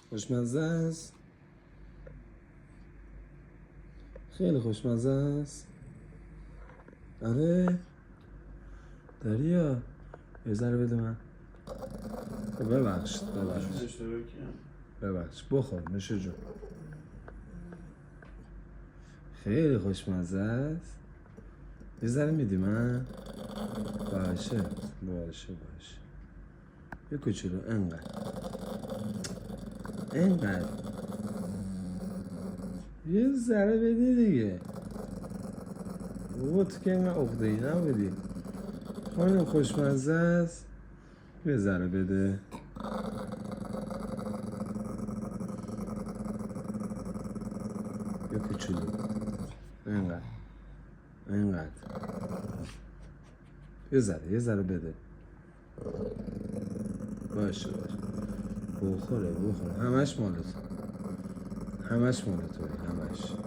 خوشمزه است. خیلی خوشمزه است. آره دریا یه ذره بده من. ببخشید بخور میشه جون. خیلی خوشمزه است. یه ذره میدی من؟ باشه یه کوچولو انقدر یه ذره بدی دیگه. بابا تو که اینقدر عقده‌ای نبودی. خانم خوشمزه است. یه ذره بده. یه کوچولو اینقدر یه ذره بده. باشه بخوره همش مال توی همش